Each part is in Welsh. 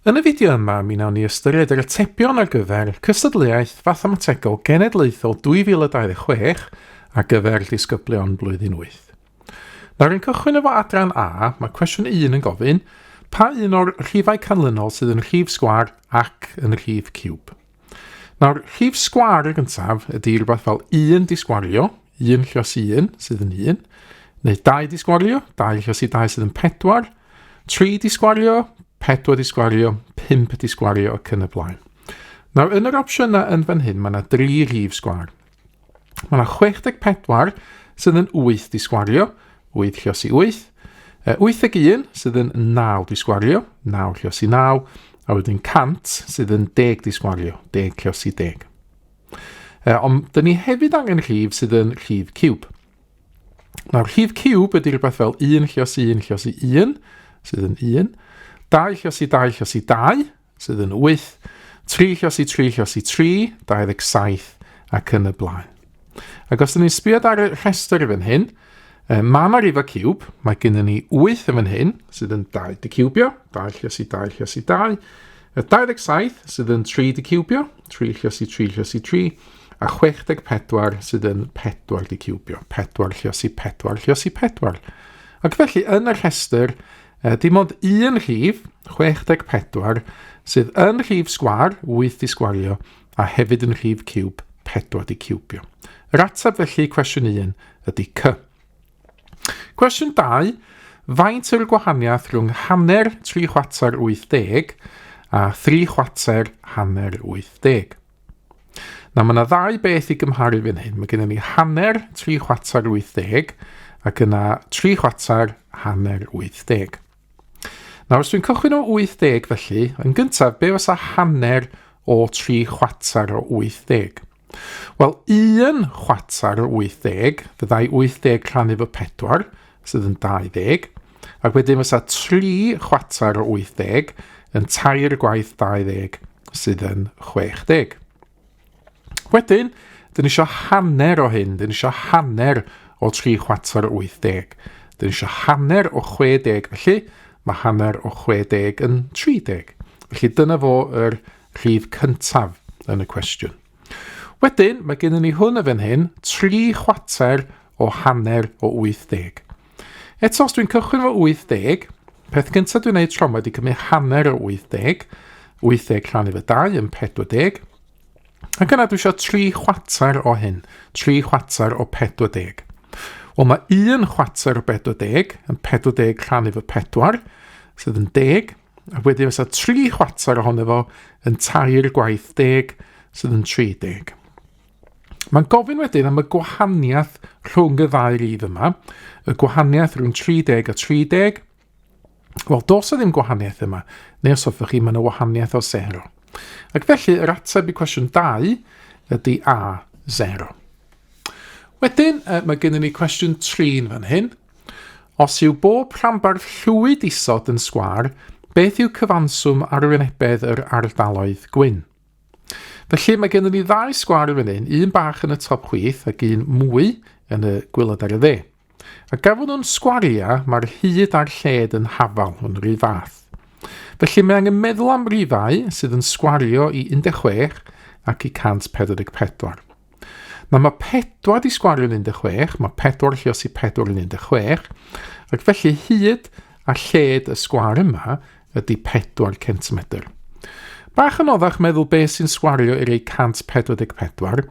Yn y fideo yma, mi wnawn ni ystyried yr atebion ar gyfer cystadleuaeth fathemategol genedlaethol 2026 a gyfer disgyblion blwyddyn 8. Nawr yn cychwyn efo adran A, mae cwestiwn 1 yn gofyn pa un o'r rhifau canlynol sydd yn rhif sgwar ac yn rhif ciwb. Nawr, rhif sgwar y gyntaf ydy rhywbeth fel 1 disgwario, 1 lluos 1 sydd yn 1, neu 2 disgwario, 2 lluos 2 sydd yn 4, 3 disgwario, 4 disgwario, 5 disgwario ac yn y blaen. Nawr, yn yr opsiynau yn fan hyn, mae yna 3 rhif sgwar. Mae yna 64 sydd yn 8 disgwario, 8 lluos 8, 81 sydd yn 9 disgwario, 9 lluos 9, a wedyn 100 sydd yn 10 disgwario, 10 lluos 10. Ond dyn ni hefyd angen rhif sydd yn rhif ciwb. Nawr, rhif ciwb ydy rhywbeth fel 1 lluos 1 lluos 1 sydd yn 1, 2 lluos 2 lluos 2 sydd yn 8, 3 lluos 3 lluos 3, 27 ac yn y blaen. Ac os ydym ni'n sbïod ar y rhestr yn fan hyn, mae yna rhifau ciwb, mae gennym ni 8 yn fan hyn sydd yn 2 diciwbio, 2 lluos 2 lluos 2, 27 sydd yn 3 diciwbio, 3 lluos 3 lluos 3, a 64 sydd yn 4 diciwbio, 4 lluos 4 lluos 4. Ac felly yn y rhestr, dim ond un rhif, 64, sydd yn rhif sgwar, 8 disgwario, a hefyd yn rhif ciwb, 4 diciwbio. Yr ateb felly cwestiwn 1 ydy C. Cwestiwn 2, faint yw'r gwahaniaeth rhwng hanner 3 chwarter 80 a 3 chwarter hanner 80? Nawr, mae yna 2 beth i gymharu fan hyn. Mae gennym ni hanner 3 chwarter 80 ac yna 3 chwarter hanner 80. Nawr, os dwi'n cychwyn o 80 felly, yn gyntaf, be fysa hanner o 3 chwarter o 80? Wel, 1 chwarter o 80, fyddai 80 rhannu fo 4, sydd yn 20, ac wedyn fysa 3 chwarter o 80 yn 3 gwaith 20, sydd yn 60. Wedyn, dyn ni isio hanner o hyn, dyn ni isio hanner o 3 chwarter o 80. Dyn ni isio hanner o 60, felly mae hanner o 60 yn 30. Felly dyna fo yr rhif cyntaf yn y cwestiwn. Wedyn, mae gennym ni hwn yn fan hyn, 3 chwarter o hanner o 80. Eto, os dwi'n cychwyn o 80, peth gyntaf dwi'n gwneud tro ydy cymryd hanner o 80, 80 rhannu fo 2 yn 40, ac yna dwi eisiau 3 chwarter o hyn, 3 chwarter o 40. Wel, mae 1 chwarter o 40 yn 40 rhannu fo 4, sydd yn 10, a wedyn fysa 3 chwarter ohono fo yn 3 gwaith 10, sydd yn 30. Mae'n gofyn wedyn am y gwahaniaeth rhwng y ddau rhif yma, y gwahaniaeth rhwng 30 a 30. Wel, dos o ddim gwahaniaeth yma, neu os hoffech chi, mae yna wahaniaeth o 0. Ac felly, yr ateb i cwestiwn 2 ydy A, 0. Wedyn, mae gennym ni cwestiwn 3 yn fan hyn. Os yw bob rhanbarth llwyd isod yn sgwar, beth yw cyfanswm arwynebedd yr ardaloedd gwyn? Felly mae gennym ni 2 sgwar yn fan hyn, un bach yn y top chwith ac un mwy yn y gwylod ar y dde. A gafon nhw'n sgwaria, mae'r hyd a'r lled yn hafal yn rhy fath. Felly mae angen meddwl am rifau sydd yn sgwario i 16 ac i 144. Nawr, mae 4 di sgwario yn 16, mae 4 lluos 4 yn 16, ac felly hyd a lled y sgwar yma ydy 4 centimetr. Bach yn oddach meddwl beth sy'n sgwario i'r 144,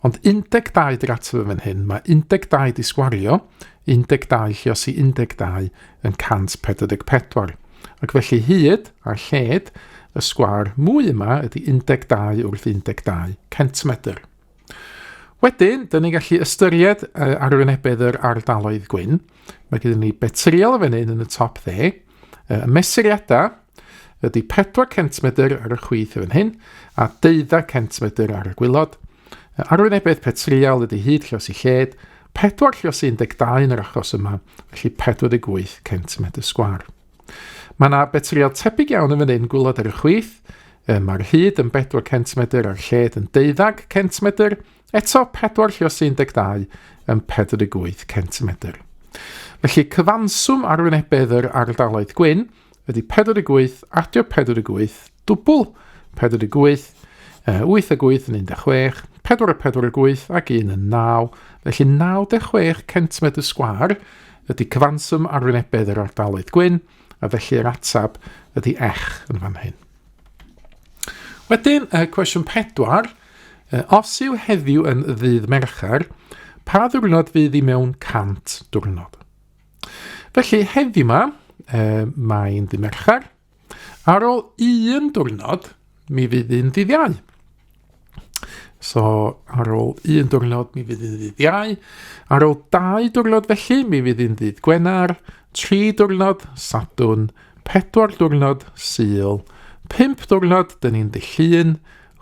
ond 12 di'r ateb yn hyn, mae 12 di sgwario, 12 lluos 12 yn 144. Ac felly hyd a lled y sgwar mwy yma ydy 12 wrth 12 centimetr. Wedyn, dyn ni'n gallu ystyried arwynebedd yr ardaloedd gwyn. Mae gyda ni betriol fan hyn yn y top dde. Y mesuriadau ydy 4 cm ar y chwith fan hyn a 12 cm ar y gwylod. Arwynebedd petriol ydy hyd lluos i lled, 4 lluos 12 yn yr achos yma, felly 48 cm sgwar. Mae yna betriol tebyg iawn yn fan hyn gwylod ar y chwith. Mae'r hyd yn 4 cm a'r lled yn 12 cm, eto 4 lluos 12 yn 48 cm. Felly cyfanswm arwynebedd yr ardaloedd gwyn ydy 48 adio 48 dwbl 48, 8 ag 8 yn 16, 4 a 4 ag 8 ac 1 yn 9, felly 96 centimedr sgwar ydy cyfanswm arwynebedd yr ardaloedd gwyn, a felly yr atab ydy ech yn fan hyn. Wedyn, cwestiwn 4, os yw heddiw yn ddydd Mercher, pa ddiwrnod fydd i mewn 100 diwrnod? Felly heddiw yma, mae'n ddydd Mercher, ar ôl un diwrnod, mi fydd un ddydd Iau. So, ar ôl un diwrnod, mi fydd un ddydd Iau. Ar ôl 2 diwrnod felly, mi fydd un ddydd Gwener. 3 diwrnod, Sadwn. 4 diwrnod, Sul. 5 diwrnod, dyn ni'n dydd Llun.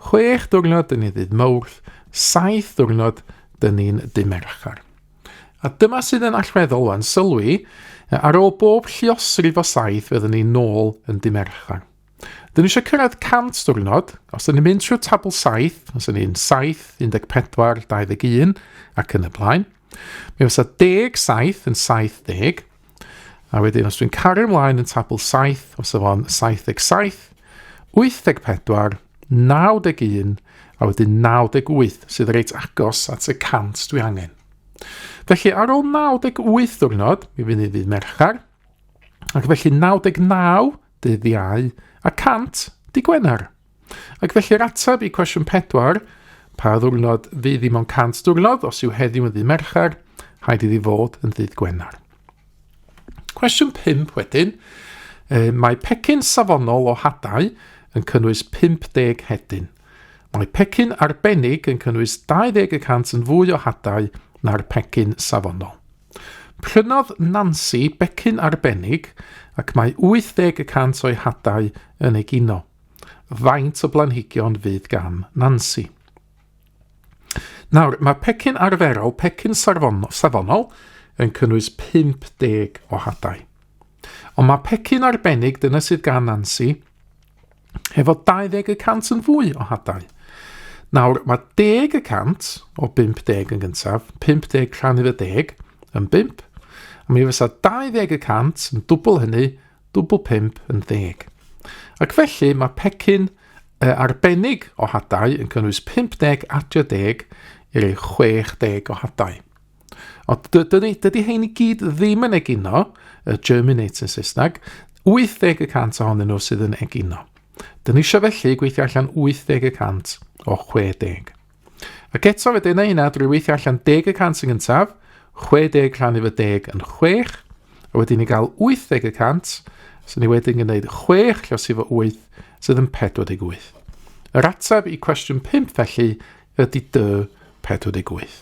6 diwrnod, dyn ni'n dydd Mawrth. 7 diwrnod, dyn ni'n dydd Mercher. A dyma sydd yn allweddol wan, sylwi, ar ôl bob lluosrif o 7, fyddwn ni nôl yn dydd Mercher. Dyn ni eisiau cyrraedd 100 diwrnod, os dyn ni'n mynd trwy tabl 7, os dyn ni'n 7, 14, 21 ac yn y blaen. Mi fysa 10 7 yn 70, a wedyn os dwi'n cario ymlaen yn tabl 7, os yfo'n 77, 84, 91, a wedyn 98 sydd reit agos at y 100 dwi angen. Felly ar ôl 98 diwrnod, mi fydd ni ddydd Mercher, ac felly 99 dydd Iau, a 100 dydd Gwener. Ac felly'r ateb i cwestiwn 4, pa ddiwrnod fydd i mewn 100 diwrnod, os yw heddiw yn ddydd Mercher, haid iddi fod yn ddydd Gwener. Cwestiwn 5 wedyn, mae pecyn safonol o hadau yn cynnwys 50 hedyn. Mae pecyn arbennig yn cynnwys 20% yn fwy o hadau na'r pecyn safonol. Prynodd Nancy becyn arbennig ac mae 80% o'i hadau yn egino. Faint o blanhigion fydd gan Nancy? Nawr, mae pecyn arferol, pecyn safonol, yn cynnwys 50 o hadau. Ond mae pecyn arbennig, dyna sydd gan Nancy, efo 20% yn fwy o hadau. Nawr, mae 10% o 50 yn gyntaf, 50 rhan efo 10 yn 5, a mi fysa 20% yn dwbl hynny, dwbl 5 yn 10. Ac felly mae pecyn arbennig o hadau yn cynnwys 50 adio 10 i'r 60 o hadau. Ond dydy hein i gyd ddim yn egino, germinate yn Saesneg, 80% ohonyn nhw sydd yn egino. Dyn ni eisiau felly gweithio allan 80% o 60. Ac eto fe dyna hynna drwy weithio allan 10% yn gyntaf, 60 rhan efo 10 yn 6, a wedyn ni gael 80%, so ni wedyn gwneud 6 llos efo 8, sydd yn 48. Yr ateb i cwestiwn 5 felly ydy dy 48.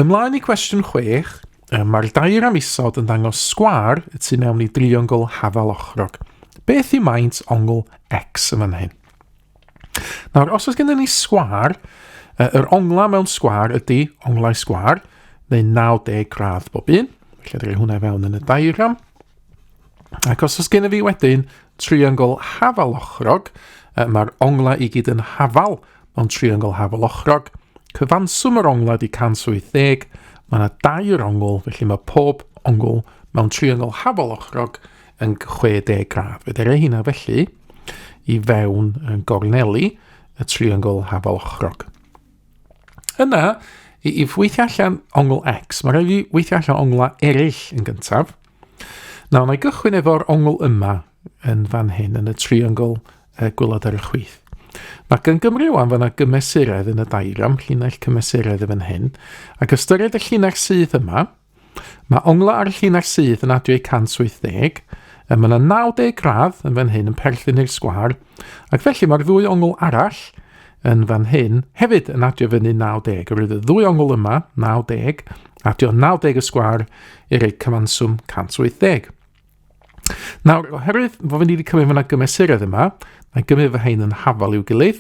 Ymlaen i cwestiwn 6, mae'r diagram isod yn dangos sgwar y tu mewn i driongl hafal ochrog. Beth yw maint ongl X yn fan hyn? Nawr, os oes gennym ni sgwar, yr ongla mewn sgwar ydy onglau sgwar, neu 90 gradd bob un. Felly drwy hwnna fewn yn y diagram. Ac os oes gennym fi wedyn triongl hafal ochrog, mae'r ongla i gyd yn hafal mewn triongl hafal ochrog. Cyfanswm yr ongla di 180, mae yna 2 ongl, felly mae pob ongl mewn triongl hafal ochrog yn 60 gradd. Fe dere hynna felly i fewn yn gorneli y triongl hafal ochrog. Yna, i weithio allan ongl X, mae rhaid i weithio allan ongla eraill yn gyntaf. Nawr, na i gychwyn efo'r ongl yma yn fan hyn, yn y triongl gwylod ar y chwith. Mae gan Gymru wan fan y gymesuredd yn y diagram, llinell cymesuredd yn fan hyn, ac ystyried y llinell sydd yma, mae ongla ar y llinell sydd yn adio i 180, mae yna 90 gradd yn fan hyn yn perthyn i'r sgwar, ac felly mae'r ddwy ongl arall yn fan hyn hefyd yn adio fyny 90. Roedd y ddwy ongl yma, 90, adio 90 y sgwar i'r ei cyfanswm 180. Nawr, oherwydd fod fi wedi cymryd fyna gymesuredd yma, mae gymryd fy hein yn hafal i'w gilydd,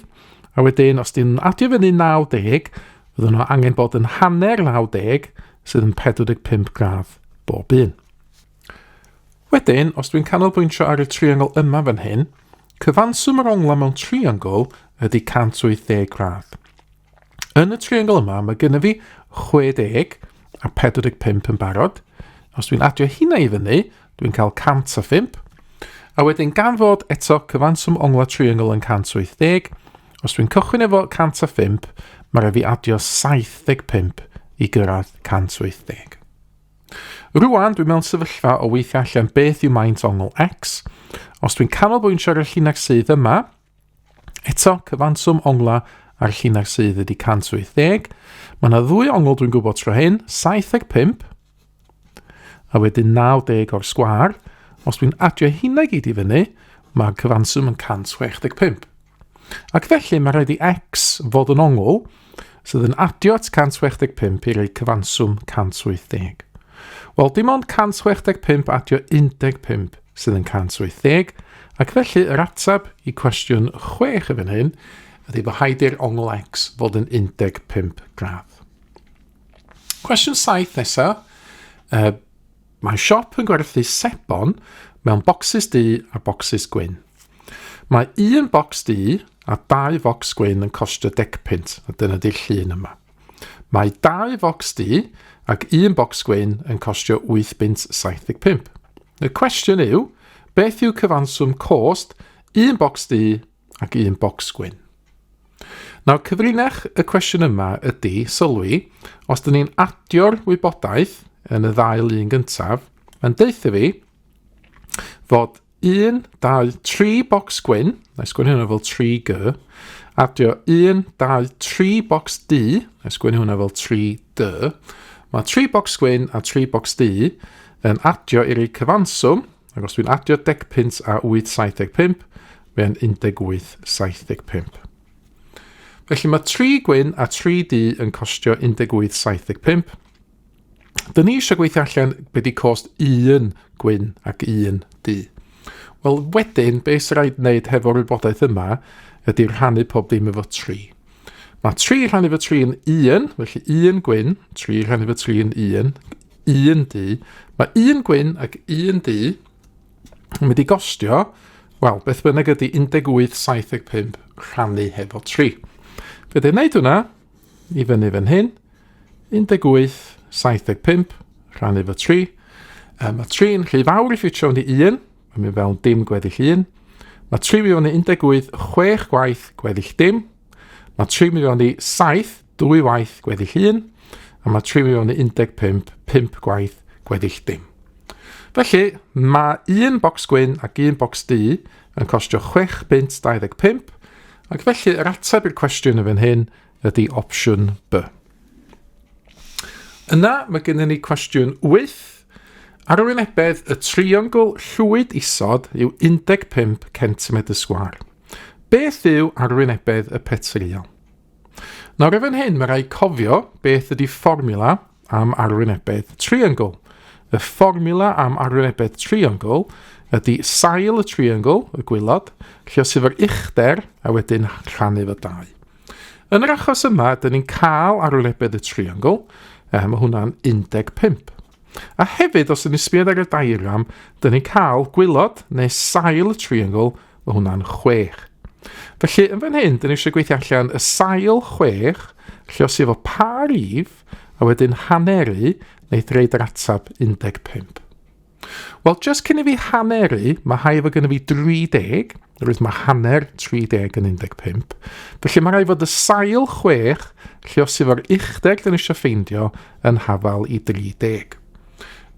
a wedyn os dyn adio fyny 90, fydden nhw angen bod yn hanner 90, sydd yn 45 gradd bob un. Wedyn, os dwi'n canolbwyntio ar y triongl yma fan hyn, cyfanswm yr ongla mewn triongl ydy 180 gradd. Yn y triongl yma, mae gennym fi 60 a 45 yn barod, Os dwi'n adio hynna i fyny, dwi'n cael 105. A wedyn gan fod eto cyfanswm ongla triongl yn 180, os dwi'n cychwyn efo 105, mae rhaid fi adio 75 i gyrraedd 180. Rwan, dwi'n mewn sefyllfa o weithio allan beth yw maint ongl x. Os dwi'n canolbwyntio ar y llinell sydd yma, eto cyfanswm ongla ar y llinell sydd ydy 180. Mae yna ddwy ongl dwi'n gwybod tro hyn, 75, a wedyn 90 o'r sgwar. Os dwi'n adio hynna gyd i fyny, mae cyfanswm yn 165. Ac felly mae rhaid i x fod yn ongl sydd yn adio at 165 i roi cyfanswm 180. Wel, dim ond 165 adio 15 sydd yn 180, ac felly yr ateb i cwestiwn 6 y fan hyn ydy bod rhaid i'r ongl x fod yn 15 gradd. Cwestiwn 7 nesaf. Mae siop yn gwerthu sebon mewn bocsys du a bocsys gwyn. Mae un bocs du a 2 bocs gwyn yn costio 10 pint, a dyna di'r llun yma. Mae 2 bocs du ac un bocs gwyn yn costio 8.75. Y cwestiwn yw, beth yw cyfanswm cost un bocs du ac un bocs gwyn? Nawr, cyfrinach y cwestiwn yma ydy, sylwi, os dyn ni'n adio'r wybodaeth yn y ddau lun gyntaf, mae'n deitha fi fod 1, 2, 3 bocs gwyn, na sgwyn hwnna fel 3G, adio 1, 2, 3 bocs du, na sgwyn hwnna fel 3D, mae 3 bocs gwyn a 3 bocs du yn adio i'r cyfanswm, ac os dwi'n adio 10 pint a 8.75, mae'n 18.75. Felly mae 3 gwyn a 3 du yn costio 18.75. Dyn ni eisiau gweithio allan beth i cost 1 gwyn ac 1 du. Wel, wedyn, beth sy'n rhaid wneud hefo'r wybodaeth yma ydy'r rhannu pob dim efo 3. Mae 3 rhannu efo 3 yn 1, felly 1 gwyn, 3 rhannu efo 3 yn 1, 1 du. Mae 1 gwyn ac 1 du yn mynd i gostio, wel, beth bynnag ydy 18.75 rhannu hefo 3. Fe dwi'n gwneud hwnna, i fyny fan hyn, 18.75 rhannu efo 3. Mae 3 yn rhy fawr i ffitio yn 1, mae'n fel dim gweddill 1. Mae 3 miliwn i 18.6 gwaith gweddill dim. Mae 3 miliwn i 7, 2 waith gweddill 1. A mae 3 miliwn i 15, 5 gwaith gweddill dim. Felly, mae 1 bocs gwyn ac 1 bocs du yn costio 6.25, ac felly yr ateb i'r cwestiwn y fan hyn ydy opsiwn B. Yna mae gennym ni cwestiwn 8. Arwynebedd y triongl llwyd isod yw 15 cm². Beth yw arwynebedd y petriol? Nawr efo'n hyn, mae rhaid cofio beth ydy fformula am arwynebedd triongl. Y fformula am arwynebedd triongl ydy sail y triongl, y gwylod, lle os efo'r uchder a wedyn rhannu fo 2. Yn yr achos yma, dyn ni'n cael arwynebedd y triongl, mae hwnna'n 15. A hefyd, os ydyn ni'n sbio ar y diagram, dyn ni'n cael gwylod neu sail y triongl, mae hwnna'n 6. Felly, yn fan hyn, dyn ni eisiau gweithio allan y sail 6, lle os efo pa rif, a wedyn haneru, neu dreid yr atab 15. Wel, jyst cyn i fi haneru, mae haif o gynnu fi 30, roedd mae hanner 30 yn 15. Felly mae rhaid fod y sail 6, lle os efo'r uchder dyn ni eisiau ffeindio, yn hafal i 30.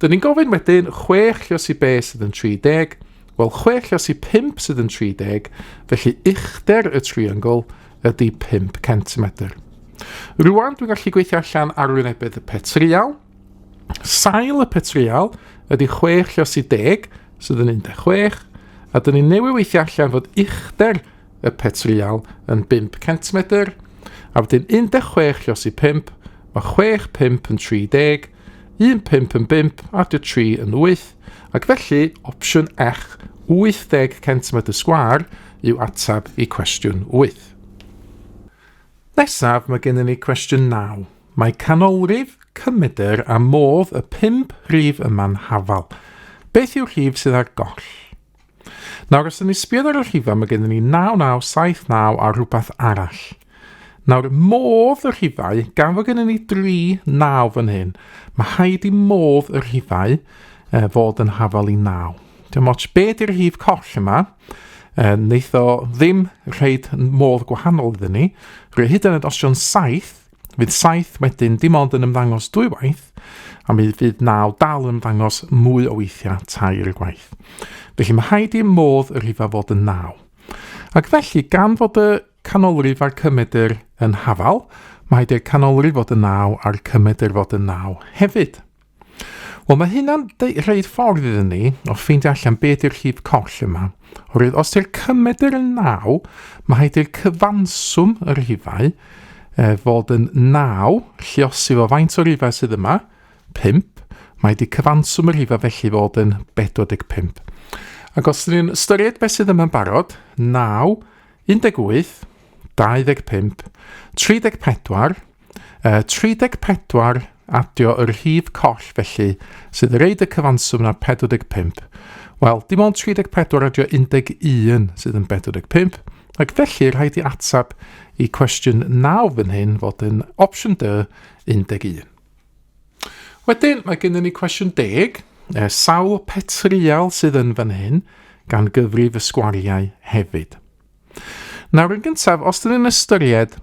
Dyn ni'n gofyn wedyn 6 lle os i B sydd yn 30, wel 6 lle os i 5 sydd yn 30, felly uchder y triongl ydy 5 cm. Rwan dwi'n gallu gweithio allan arwynebedd y petriol. Sail y petriol ydy 6 lle os i 10 sydd yn 16, a dyn ni'n newid weithio allan fod uchder y petriol yn 5 cm, a wedyn 16 lle os i 5, mae 6, 5 yn 30, 1, 5 yn 5, adio 3 yn 8, ac felly opsiwn Ech 80 cm² yw atab i cwestiwn 8. Nesaf mae gennym ni cwestiwn 9. Mae canolrif, cymydr a modd y 5 rhif yma'n hafal. Beth yw'r rhif sydd ar goll? Nawr, os ydyn ni sbio ar y rhifau, mae gennym ni 9, 9, 7, 9 a rhywbeth arall. Nawr, modd y rhifau, gan fod gennym ni 3 naw fan hyn, mae rhaid I modd y rhifau fod yn hafal I 9. Dim ots be di'r rhif coll yma, neith o ddim rhaid modd gwahanol iddyn ni. Rwy hyd yn oed os yw'n 7, fydd 7 wedyn dim ond yn ymddangos 2 waith, a mi fydd 9 dal yn ymddangos mwy o weithiau 3 gwaith. Felly mae rhaid I modd y rhifau fod yn 9. Ac felly, gan fod y canolrif a'r cymedr yn hafal, mae rhaid i'r canolrif fod yn 9 a'r cymedr fod yn 9 hefyd. Wel, mae hynna'n rhaid ffordd iddyn ni o ffeindio allan beth yw'r rhif coll yma. Oherwydd, os yw'r cymedr yn 9, mae rhaid i'r cyfanswm y rhifau fod yn 9, lluosi fo faint o rhifau sydd yma, 5, mae rhaid I cyfanswm y rhifau felly fod yn 45. Ac os ydyn ni'n ystyried beth sydd yma'n barod, 9, 18, 25, 34, 34 adio yr rhif coll felly sydd yn reid y cyfanswm na 45. Wel, dim ond 34 adio 11 sydd yn 45, ac felly rhaid I atab I cwestiwn 9 fan hyn fod yn opsiwn D 11. Wedyn, mae gennym ni cwestiwn 10, sawl petrial sydd yn fan hyn gan gyfrif y sgwariau hefyd. Nawr yn gyntaf, os dyn ni'n ystyried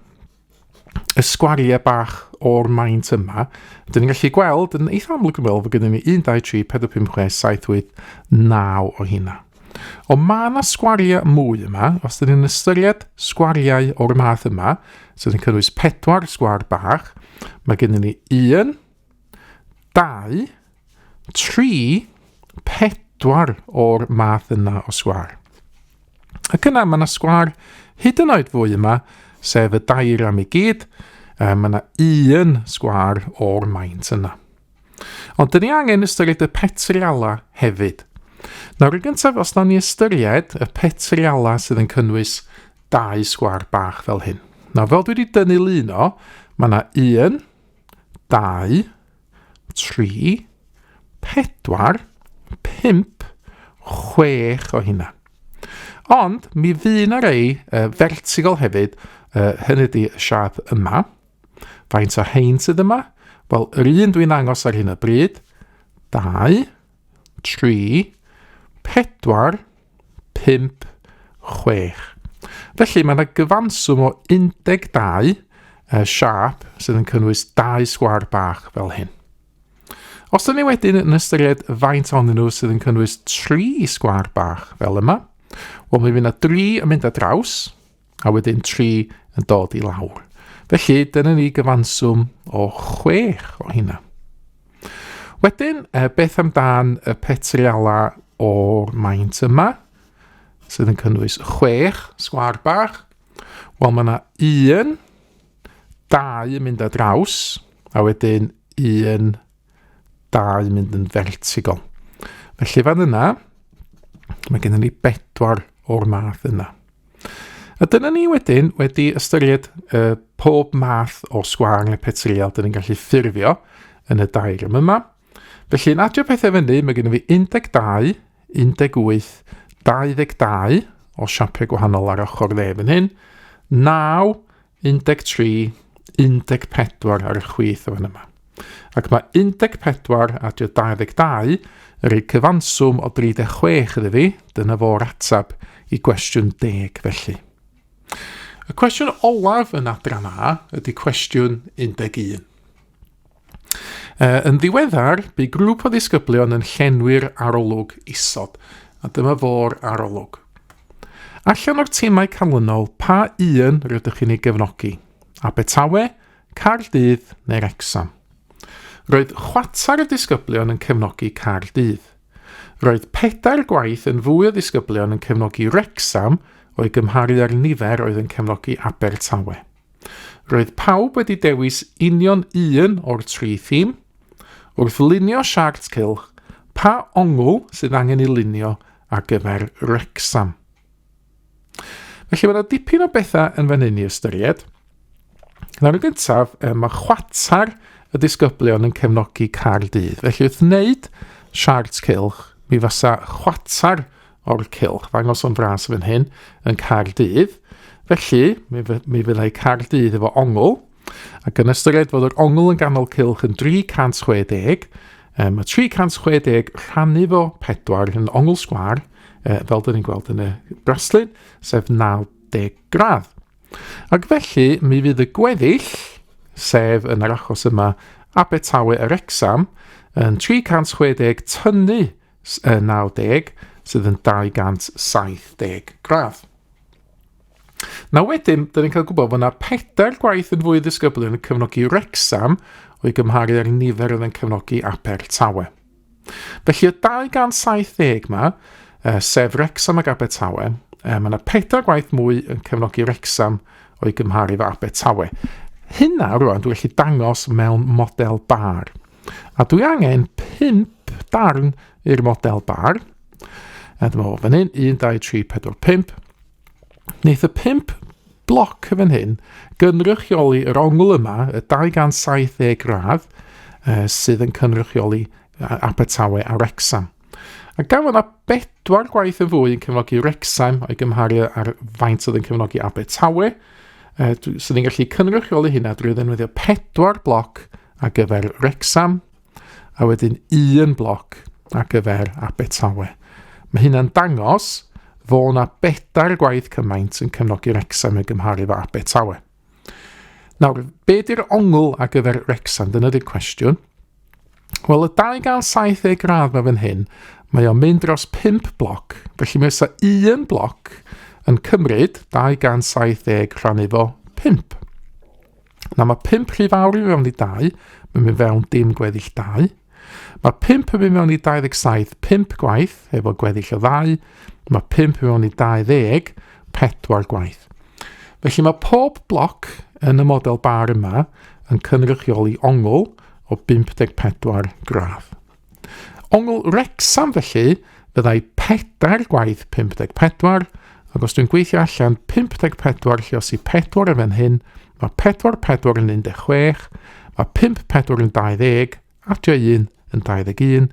y sgwariau bach o'r maint yma, dyn ni'n gallu gweld yn eitha amlwg yn meddwl fod gennym ni 1, 2, 3, 4, 5, 6, 7, 8, 9 o hynna. Ond mae yna sgwariau mwy yma, os dyn ni'n ystyried sgwariau o'r math yma, sydd yn cynnwys 4 sgwar bach, mae gennym ni 1, 2, 3, 4 o'r math yna o sgwar. Ac yna mae yna sgwar hyd yn oed fwy yma, sef y diagram I gyd, mae yna 1 sgwar o'r maint yna. Ond dyn ni angen ystyried y petriala hefyd. Nawr yn gyntaf, os na ni ystyried y petriala sydd yn cynnwys 2 sgwar bach fel hyn. Nawr fel dwi wedi dynnu lun o, mae yna 1, 2, 3, 4, 5, 6 o hynna. Ond mi fydd yna rei vertical hefyd, hynny ydi y siap yma. Faint o hein sydd yma? Wel, yr un dwi'n angos ar hyn y bryd. 2, 3, 4, 5, 6. Felly mae yna gyfanswm o 12 siap sydd yn cynnwys 2 sgwar bach fel hyn. Os dyn ni wedyn yn ystyried faint ohonyn nhw sydd yn cynnwys 3 sgwar bach fel yma, wel mi fydd yna 3 yn mynd ar draws, a wedyn 3 yn dod I lawr. Felly, dyna ni gyfanswm o 6 o hynna. Wedyn, beth amdan y petriala o'r maint yma, sydd yn cynnwys 6 sgwar bach, wel mae yna 1, 2 yn mynd ar draws, a wedyn 1, 2 mynd yn vertical. Felly fan yna, mae gennym ni 4 o'r math yna. A dyna ni wedyn wedi ystyried pob math o sgwar neu petrial dyn ni'n gallu ffurfio yn y diagram yma. Felly yn adio pethau fyny, mae gennym fi 12, 18, 22 o siapiau gwahanol ar ochr dde fan hyn, 9, 13, 14 ar y chwith o fan yma. Ac mae 14 adio 22 yr ei cyfanswm o 36 iddi fi, dyna fo'r atab I gwestiwn 10 felly. Y cwestiwn olaf yn adran A ydy cwestiwn 11. Yn ddiweddar, bu grŵp o ddisgyblion yn llenwi'r arolwg isod, a dyma fo'r arolwg. Allan o'r timau canlynol, pa un rydych chi'n ei gefnogi? Abertawe, Caerdydd neu Wrecsam? Roedd chwarter y disgyblion yn cefnogi Caerdydd. Roedd 4 gwaith yn fwy o ddisgyblion yn cefnogi Wrecsam o'i gymharu â'r nifer oedd yn cefnogi Abertawe. Roedd pawb wedi dewis union 1 o'r 3 thîm. Wrth lunio siart cylch, pa ongl sydd angen ei lunio ar gyfer Wrecsam? Felly mae yna dipyn o bethau yn fan hyn I ystyried. Nawr yn gyntaf, mae chwarter y disgyblion yn cefnogi Caerdydd. Felly wrth wneud siart cylch, mi fasa chwarter o'r cylch, fangos o'n fras fan hyn, yn Caerdydd. Felly, mi fyddai Caerdydd efo ongl, ac yn ystyried fod yr ongl yn ganol cylch yn 360, mae 360 rhannu fo 4 yn ongl sgwar, fel dyn ni'n gweld yn y braslun, sef 90 gradd. Ac felly, mi fydd y gweddill, sef yn yr achos yma Abertawe yr Wrecsam, yn 360 tynnu 90, sydd yn 270 gradd. Nawr wedyn, dyn ni'n cael gwybod bod yna 4 gwaith yn fwy ddisgyblion yn cefnogi Wrecsam o'i gymharu â'r nifer yn cefnogi Abertawe. Felly y 270 yma, sef Wrecsam ac Abertawe, mae yna 4 gwaith mwy yn cefnogi Wrecsam o'i gymharu efo Abertawe. Hynna rwan dwi'n gallu dangos mewn model bar. A dwi angen 5 darn i'r model bar. A dyma fo fan hyn, 1, 2, 3, 4, 5. Wneith y 5 bloc fan hyn gynrychioli yr ongl yma, y 270 gradd, sydd yn cynrychioli Abertawe a Wrecsam. A gan yna 4 gwaith yn fwy yn cefnogi Wrecsam o'i gymharu ar faint oedd yn cefnogi Abertawe, sydd yn gallu cynrychioli hynna drwy ddefnyddio 4 bloc ar gyfer Wrecsam, a wedyn 1 bloc ar gyfer Abertawe. Mae hynna'n dangos fod yna 4 gwaith cymaint yn cefnogi Wrecsam yn gymharu efo Abertawe. Nawr, be di'r ongl ar gyfer Wrecsam? Dyna di'r cwestiwn. Wel, y 270 gradd mae fan hyn, mae o'n mynd dros 5 bloc, felly mae oes 1 bloc yn cymryd 270 rhannu fo 5. Na mae 5 rhy fawr i mewn i 2, mae'n mynd fewn dim gweddill 2. Mae 5 yn mynd mewn i 27, 5 gwaith, efo gweddill o 2. Mae 5 yn mewn i 20, 4 gwaith. Felly mae pob bloc yn y model bar yma yn cynrychioli ongl o 54 gradd. Ongl Wrecsam felly fyddai 4 gwaith 54, ac os dwi'n gweithio allan 54 lluosi 4 yn fan hyn, mae 4 yn 16, mae 5 yn 20, adio 1 yn 21,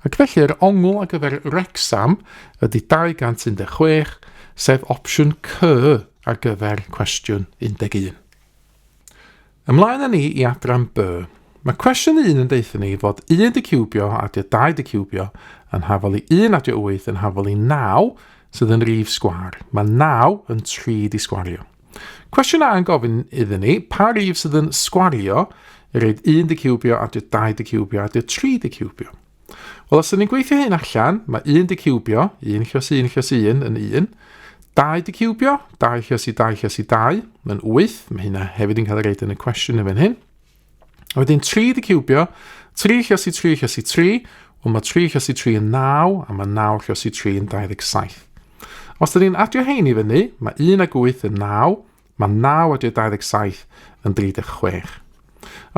ac felly yr ongl ar gyfer Wrecsam ydy 216, sef opsiwn C ar gyfer cwestiwn 11. Ymlaen â ni i adran B. Mae cwestiwn 1 yn deithio ni fod 1 di ciwbio adio 2 di ciwbio yn hafol i 1 adio 8 yn hafol i 9 sydd yn rif sgwar. Mae 9 yn 3 di sgwario. Cwestiwn A yn gofyn iddyn ni, pa rif sydd yn sgwario i reid 1 di ciwbio adio 2 di ciwbio adio 3 di ciwbio. Wel, os ydyn ni'n gweithio hyn allan, mae 1 di ciwbio, 1 lluosi 1 lluosi 1 yn 1, 2 di ciwbio, 2 lluosi 2 lluosi 2 yn 8, mae hynna hefyd yn cael ei reid yn y cwestiwn yn fan hyn. A wedyn 3 di ciwbio, 3 lluosi 3 lluosi 3, wel mae 3 lluosi 3 yn 9, a mae 9 lluosi 3 yn 27. Os ydyn ni'n adio hein i fyny, mae 1 ag 8 yn 9, mae 9 adio 27 yn 36.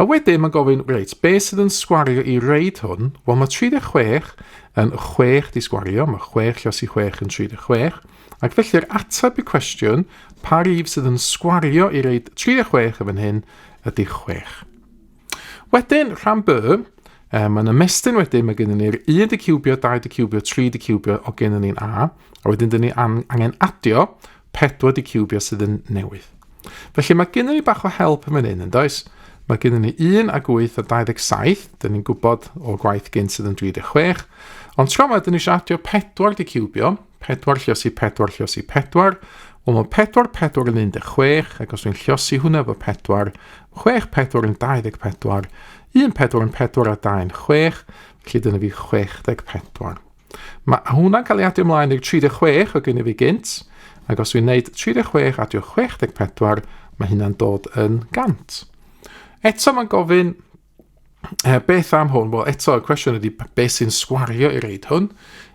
A wedyn mae'n gofyn, reit, be sydd yn sgwario i reid hwn? Wel, mae 36 yn 6 di sgwario, mae 6 lluosi 6 yn 36, ac felly'r ateb i cwestiwn, pa rif sydd yn sgwario i reid 36 yn fan hyn ydy 6. Wedyn, rhan B, mae'n ymestyn wedyn, mae gennym ni'r 1 di ciwbio, 2 di ciwbio, 3 di ciwbio o gennym ni'n A, a wedyn dyn ni angen adio 4 di ciwbio sydd yn newydd. Felly mae gennym ni bach o help yn hyn, yn does? Mae gennym ni 1 ag 8 a 27, dyn ni'n gwybod o gwaith gynt sydd yn 36, ond tro yma dyn ni eisiau adio 4 di ciwbio, 4 lluosi 4 lluosi 4, wel mae 4 yn 16, ac os dwi'n lluosi hwnna efo 4, 6 yn 24, 1 4 yn 4 a 2 yn 6, felly dyna fi 64. Mae hwnna'n cael ei adio ymlaen i'r 36 o gynnu fi gynt, ac os dwi'n gwneud 36 adio 64, mae hynna'n dod yn 100. Eto mae'n gofyn beth am hwn. Wel, eto y cwestiwn ydy beth sy'n sgwario i reid hwn.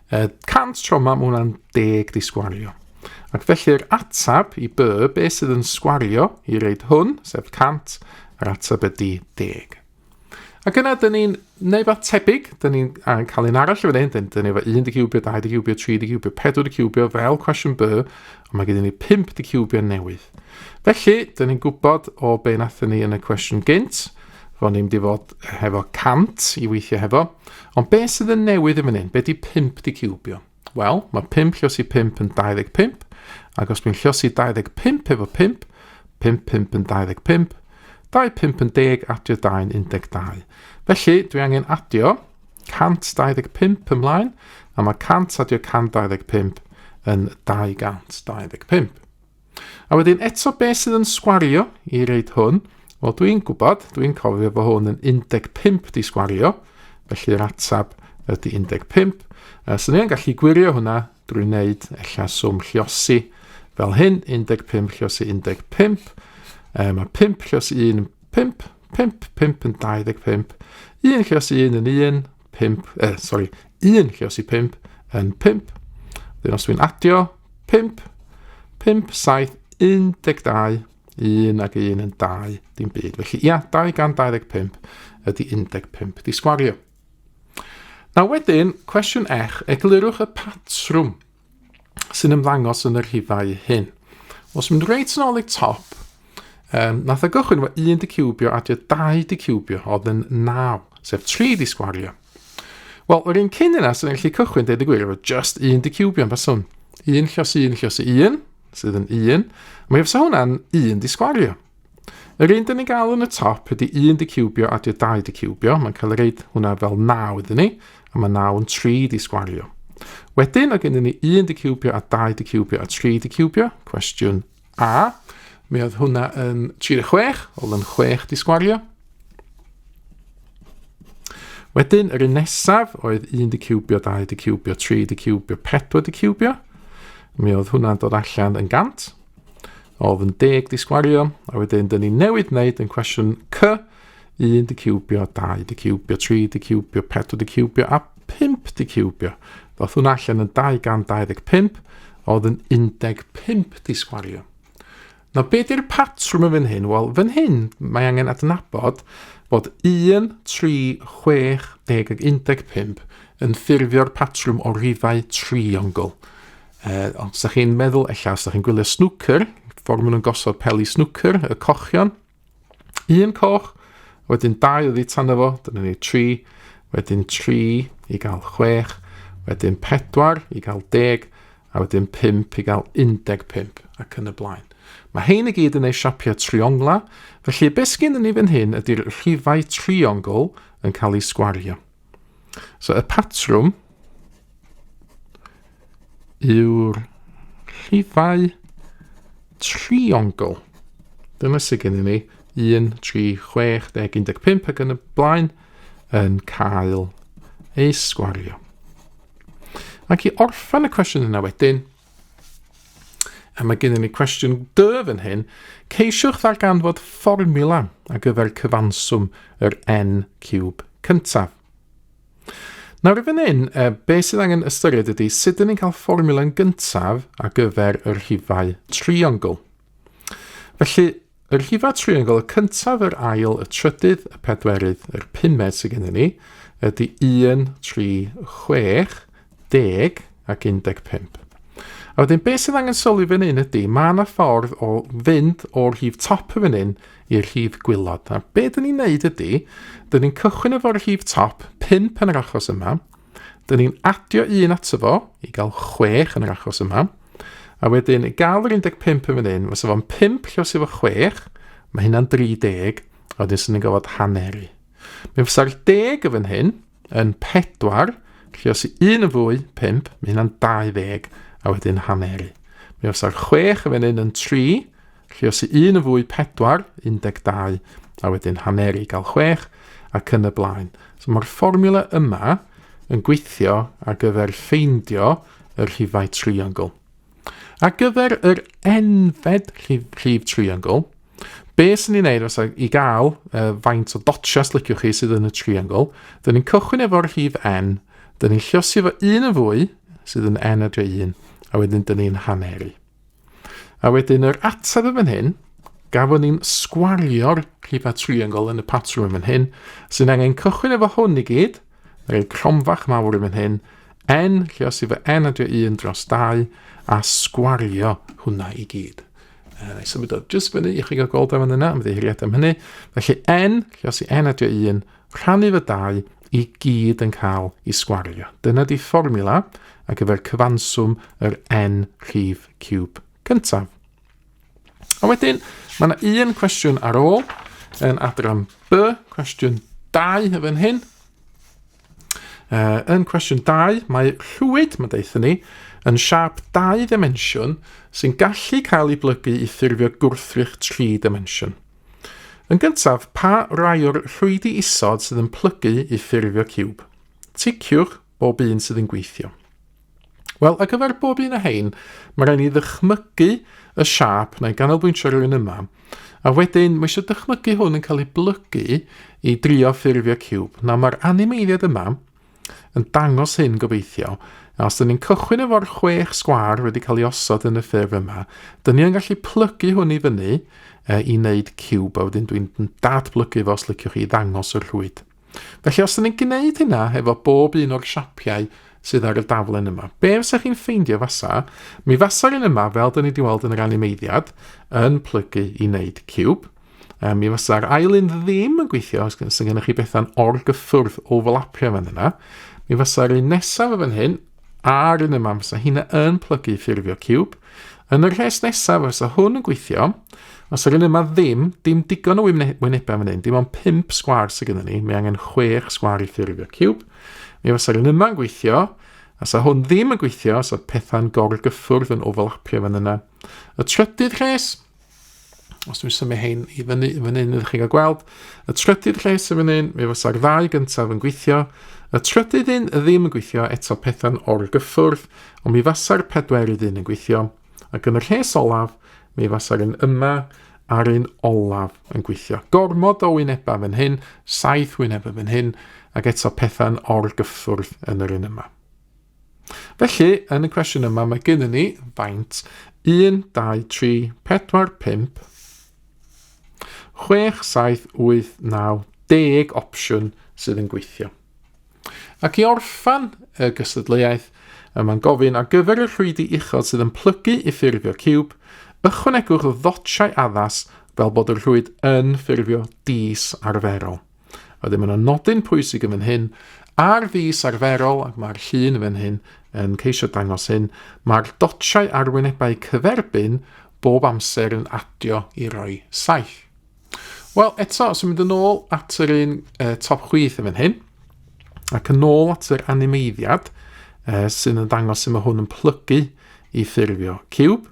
100 tro yma, mae hwnna'n 10 di sgwario. Ac felly'r atab i B, beth sydd yn sgwario i reid hwn, sef 100, yr atab ydy 10. Ac yna, dyn ni'n neud fath tebyg, dyn ni'n cael un arall fan hyn, dyn ni efo 1 di ciwbio, 2 di ciwbio, 3 di ciwbio, 4 di ciwbio, fel cwestiwn B, ond mae gyda ni 5 di ciwbio newydd. Felly, dyn ni'n gwybod o be nathon ni yn y cwestiwn gynt, fod ni'n mynd i fod hefo 100 i weithio hefo, ond be sydd yn newydd yn fan hyn, be di 5 di ciwbio? Wel, mae 5 lluosi 5 yn 25, ac os dwi'n lluosi 25 efo 5, 5 5 yn 25, 2 5 yn 10 adio 2 yn 12. Felly, dwi angen adio 125 ymlaen, a mae 100 adio 125 yn 225. A wedyn eto beth sydd yn sgwario i reid hwn, wel dwi'n gwybod, dwi'n cofio fod hwn yn 15 di sgwario, felly'r atab ydy 15. So ni'n gallu gwirio hwnna drwy wneud ella swm lluosi fel hyn, 15 lluosi 15. Mae 5 lluosi 1 yn 5, 5, 5 yn 25, 1 lluosi 1 yn 1, 1 lluosi 5 yn 5. Dyn os dwi'n adio, 5, 5, 7, 12, 1 ac 1 yn 2, dim byd. Felly, ia, 225 ydy 15 di sgwario. Nawr wedyn, cwestiwn ech, eglurwch y patrwm sy'n ymddangos yn yr rhifau hyn. Os mynd reit yn ôl i top, nath y gychwyn efo 1 di ciwbio adio 2 di ciwbio, oedd yn 9, sef 3 di sgwario. Wel, yr un cyn yna, sy'n gallu cychwyn deud y gwir efo just 1 di ciwbio yn faswn. 1 lluosi 1, sydd yn 1. Mae efo hwnna'n 1 di sgwario. Yr un dyn ni gael yn y top ydy 1 di ciwbio adio 2 di ciwbio. Mae'n cael ei reid hwnna fel 9 iddyn ni, a mae 9 yn 3 di sgwario. Wedyn, o gen ni 1 di ciwbio a 2 di ciwbio a 3 di ciwbio. Cwestiwn A. Mi oedd hwnna yn 36, oedd yn 6 di sgwario. Wedyn, yr un nesaf oedd 1 di ciwbio, 2 di ciwbio, 3 di ciwbio, 4 di ciwbio. Mi oedd hwnna'n dod allan yn 100. Oedd yn 10 di sgwario. A wedyn, dyn ni newid wneud yn cwestiwn C. 1 di ciwbio, 2 di ciwbio, 3 di ciwbio, 4 di ciwbio a 5 di ciwbio. Oedd hwnna allan yn 225. Oedd yn 15 di sgwario. Nawr, beth yw'r patrwm yn fan hyn? Wel, fan hyn, mae angen adnabod bod 1, 3, 6, 10 ac 15 yn ffurfio'r patrwm o rifau triongl. Os ydych chi'n meddwl, os ydych chi'n gwylio snwcer, ffordd maen nhw'n gosod peli snwcer, y cochion, 1 coch, wedyn 2 oedd i tan efo, dyna ni 3, wedyn 3 i gael 6, wedyn 4 i gael 10, a wedyn 5 i gael 15, ac yn y blaen. Mae hein i gyd yn ei siapiau triongla, felly beth sgyn ni fan hyn ydy'r rhifau triongl yn cael ei sgwario. So y patrwm yw'r rhifau triongl. Dyna sydd gen ni 1, 3, 6, 10, 15 ac yn y blaen yn cael ei sgwario. Ac i orffan y cwestiwn yna wedyn, a mae gen ni cwestiwn D fan hyn, ceisiwch ddarganfod fformula ar gyfer cyfanswm yr n ciwb cyntaf. Nawr fan hyn, beth sydd angen ystyried ydy sut ydyn ni'n cael fformula yn gyntaf ar gyfer yr rhifau triongl. Felly, yr rhifau triongl, y cyntaf, yr ail, y trydydd, y pedwerydd, yr pumed sydd gen ni, ydy 1, 3, 6, 10 ac 15. A wedyn, beth sydd angen sylwi fan hyn ydy, mae yna ffordd o fynd o'r rhif top fan hyn i'r rhif gwylod. A beth dyn ni'n neud ydy, dyn ni'n cychwyn efo'r rhif top, 5 yn yr achos yma, dyn ni'n adio 1 ato fo i gael 6 yn yr achos yma, a wedyn, i gael yr 15 fan hyn, fysa fo'n 5 lluos efo 6, mae hynna'n 30, a wedyn sy'n ni'n gofod haneri. Mi fysa'r 10 fan hyn yn 4, lluos i 1 yn fwy, 5, mae hynna'n 20, a wedyn haneri. Mi fysa'r 6 fan hyn yn 3, lluos i 1 yn fwy 4, 12, a wedyn haneri i gael 6, ac yn y blaen. So mae'r fformula yma yn gweithio ar gyfer ffeindio yr rhifau triongl. Ar gyfer yr enfed rhif triongl, beth sy'n ni'n neud os i gael faint o dotias liciwch chi sydd yn y triongl, dyn ni'n cychwyn efo'r rhif n, dyn ni'n lluosi efo 1 yn fwy, sydd yn n adio 1, a wedyn dyn ni'n haneri. A wedyn yr ateb yn hyn, gafon ni'n sgwario'r rhifau triongl yn y patrwm yn hyn, sy'n angen cychwyn efo hwn i gyd, rhaid cromfach mawr yn hyn, n lluosi efo n adio 1 dros 2, a sgwario hwnna i gyd. Neu symud o jyst fyny i chi gael gold am yna, am ddeiriad am hynny. Felly n lluosi n adio 1, rhannu fy 2, i gyd yn cael ei sgwario. Dyna di fformula ar gyfer cyfanswm yr n rhif ciwb cyntaf. A wedyn, mae yna un cwestiwn ar ôl yn adran B, cwestiwn 2 efo'n hyn. Yn cwestiwn 2, mae rhwyd, mae deithio ni, yn siap 2 dimensiwn sy'n gallu cael ei blygu i ffurfio gwrthrych 3 dimensiwn. Yn gyntaf, pa rai o'r rhwydi isod sydd yn plygu i ffurfio ciwb? Ticiwch bob un sydd yn gweithio. Wel, ar gyfer bob un o hein, mae rhaid ni ddychmygu y siap neu ganolbwyntio rhywun yma, a wedyn mae eisiau dychmygu hwn yn cael ei blygu i drio ffurfio ciwb. Na mae'r animeiddiad yma yn dangos hyn gobeithio, a os dyn ni'n cychwyn efo'r 6 sgwar wedi cael ei osod yn y ffurf yma, dyn ni'n gallu plygu hwn i fyny i wneud ciwb, a wedyn dwi'n dadblygu fo os liciwch chi i ddangos yr rhwyd. Felly os dyn ni'n gwneud hynna efo bob un o'r siapiau sydd ar y daflen yma, be fysa chi'n ffeindio fasa? Mi fasa'r un yma, fel dyn ni wedi weld yn yr animeiddiad, yn plygu i wneud ciwb. Mi fasa'r ail un ddim yn gweithio, os sy'n gennych chi bethau'n orgyffwrdd overlapio fan yna. Mi fasa'r un nesaf fan hyn, a'r un yma, fysa hynna yn plygu i ffurfio ciwb. Yn yr rhes nesaf, fysa hwn yn gweithio. Os yr un yma dim digon o wynebau fan hyn, dim ond 5 sgwar sydd gyda ni, mi angen 6 sgwar i ffurfio ciwb. Mi fysa'r un yma yn gweithio, a sa hwn ddim yn gweithio, so pethau'n gorgyffwrdd yn overlapio fan yna. Y trydydd rhes, os dwi'n symud hein i fyny iddo chi gael gweld, y trydydd rhes yn fan hyn, mi fysa'r 2 gyntaf yn gweithio, y trydydd un ddim yn gweithio, eto pethau'n orgyffwrdd, ond mi fasa'r 4 un yn gweithio, ac yn y rhes olaf, mi fasa'r un yma a'r un olaf yn gweithio. Gormod o wynebau fan hyn, 7 wynebau fan hyn, ac eto pethau'n orgyffwrdd yn yr un yma. Felly, yn y cwestiwn yma, mae gennym ni faint 1, 2, 3, 4, 5, 6, 7, 8, 9, 10 opsiwn sydd yn gweithio. Ac i orffan y gystadleuaeth, mae'n gofyn ar gyfer y rhwydi uchod sydd yn plygu i ffurfio ciwb, ychwanegwch ddotsiau addas fel bod y rhwyd yn ffurfio dis arferol. A ddim yn nodyn pwysig yn fan hyn, ar dis arferol, ac mae'r llun yn fan hyn yn ceisio dangos hyn, mae'r dotsiau arwynebau cyferbyn bob amser yn adio i roi 7. Wel, eto, os yw'n mynd yn ôl at yr un top chwith yn fan hyn, ac yn ôl at yr animeiddiad sy'n yn dangos sy'n mae hwn yn plygu i ffurfio ciwb,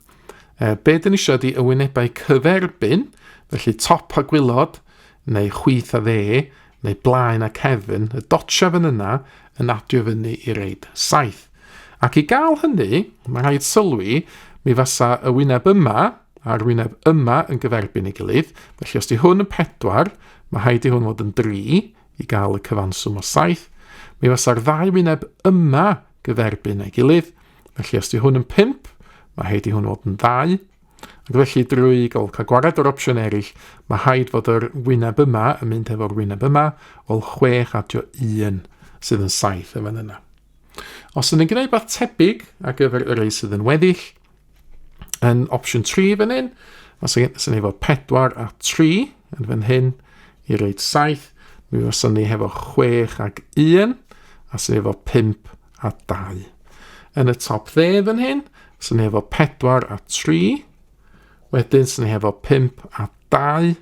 be dyn ni eisiau ydy y wynebau cyferbyn, felly top a gwylod, neu chwith a dde, neu blaen a cefn, y dotsia fan yna yn adio fyny i reid 7. Ac i gael hynny, mae rhaid sylwi, mi fasa y wyneb yma a'r wyneb yma yn gyferbyn ei gilydd. Felly os di hwn yn 4, mae rhaid i hwn fod yn 3 i gael y cyfanswm o 7. Mi fasa'r 2 wyneb yma gyferbyn ei gilydd. Felly os di hwn yn 5, mae rhaid i hwn fod yn 2. Ac felly drwy gael gwared o'r opsiwn eraill, mae rhaid fod yr wyneb yma yn mynd efo'r wyneb yma o 6 adio 1 sydd yn 7 yn fan yna. Os ydyn ni'n gwneud beth tebyg ar gyfer y rei sydd yn weddill, yn opsiwn 3 fan hyn, os ydyn ni efo 4 a 3 yn fan hyn i reid 7, mi os ydyn ni efo 6 ag 1, a os ydyn ni efo 5 a 2. Yn y top dde fan hyn, os ydyn ni efo 4 a 3, wedyn sy'n ni efo 5 a 2,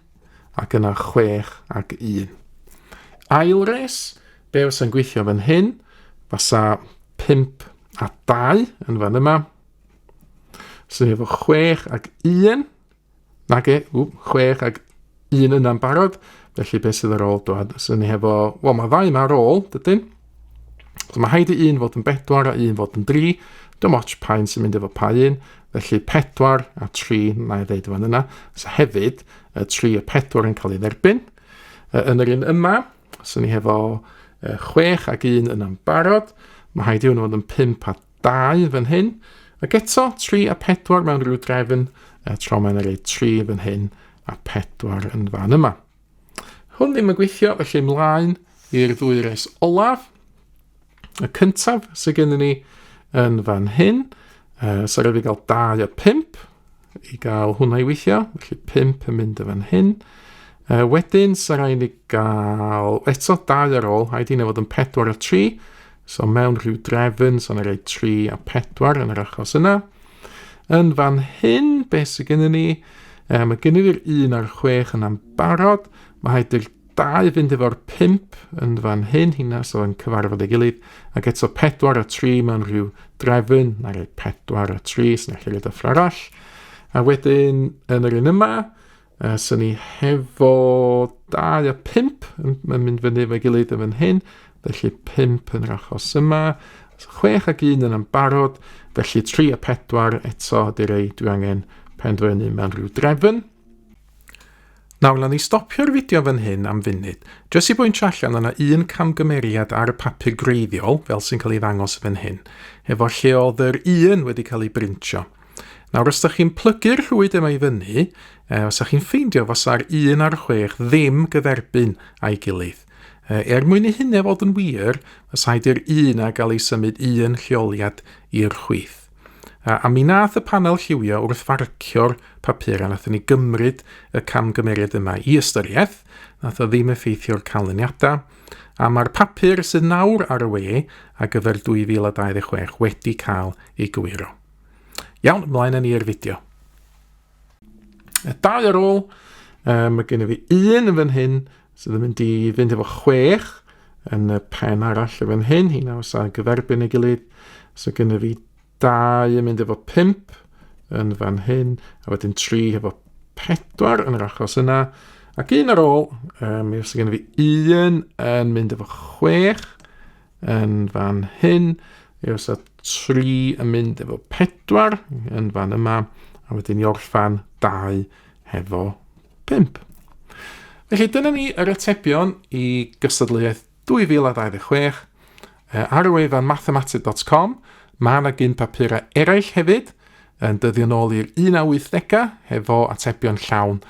ac yna 6 ag 1. Ail res, be os yn gweithio fan hyn, fasa 5 a 2 yn fan yma. Sy'n ni efo 6 ag 1, nage, 6 ag 1 yna'n barod, felly beth sydd ar ôl dod. Sy'n ni efo, wel mae 2 yma ar ôl, dydyn. So mae haid i 1 fod yn 4 a 1 fod yn 3, dim ots pa'n sy'n mynd efo pa 1, felly 4 a 3, na i ddeud fan yna. So hefyd, 3 a 4 yn cael ei dderbyn. Yn yr un yma, sy'n ni efo 6 ag 1 yna'n barod, mae haid i hwn fod yn 5 a 2 fan hyn, ac eto 3 a 4 mewn rhyw drefn, tro mewn yr 3 fan hyn a 4 yn fan yma. Hwn ddim yn gweithio, felly ymlaen i'r 2 res olaf. Y cyntaf sydd gennym ni yn fan hyn, so rhaid i gael 2 a 5 i gael hwnna i weithio, felly 5 yn mynd y fan hyn. Wedyn, so rhaid i gael eto 2 ar ôl, haid i na fod yn 4 a 3, so mewn rhyw drefn, so yna rhaid 3 a 4 yn yr achos yna. Yn fan hyn, beth sydd gennym ni? Mae gennym ni'r 1 a'r 6 yn barod. Mae haid i'r 2 fynd efo'r 5 yn fan hyn, hynna so yn cyfarfod ei gilydd. Ac eto 4 a 3 mewn rhyw drefn, na rhaid 4 a 3, sy'n eich rhaid y ffra arall. A wedyn yn yr un yma, sy'n ni hefo 2 a 5 yn mynd fyny efo'i gilydd yn fan hyn. Felly 5 yn yr achos yma. 6 ac 1 yn barod, felly 3 a 4 eto ydy rei dwi angen penderfynu mewn rhyw drefn. Nawr, lan ni stopio'r fideo fan hyn am funud. Jyst i bwyntio allan yna un camgymeriad ar y papur greiddiol, fel sy'n cael ei ddangos fan hyn, efo lle oedd yr 1 wedi cael ei brintio. Nawr, os ydych chi'n plygu'r rhwyd yma i fyny, os ydych chi'n ffeindio fos ar 1 a'r 6 ddim gyferbyn a'i gilydd. Mwyn i hynny fod yn wir, os haid i'r 1 a gael ei symud 1 lleoliad i'r chwith. A mi nath y panel lliwio wrth farcio'r papur a nath ni gymryd y camgymeriad yma i ystyriaeth, nath o ddim effeithio'r canlyniadau, a mae'r papur sydd nawr ar y we a gyfer 2026 wedi cael ei gywiro. Iawn, ymlaen â ni i'r fideo. 2 ar ôl, mae gen i fi 1 yn fan hyn, sydd yn mynd i fynd efo 6 yn y pen arall yn fan hyn, hynna os a gyferbyn ei gilydd. So gen i fi 2 yn mynd efo 5 yn fan hyn, a wedyn 3 efo 4 yn yr achos yna. Ac 1 ar ôl, os gen i fi 1 yn mynd efo 6 yn fan hyn, os a 3 yn mynd efo 4 yn fan yma, a wedyn i orffan 2 efo 5. Felly, dyna ni yr atebion i gystadleuaeth 2026 ar y wefan mathemategol.com. Mae yna gyn papurau eraill hefyd yn dyddio nôl i'r 1980 hefo atebion llawn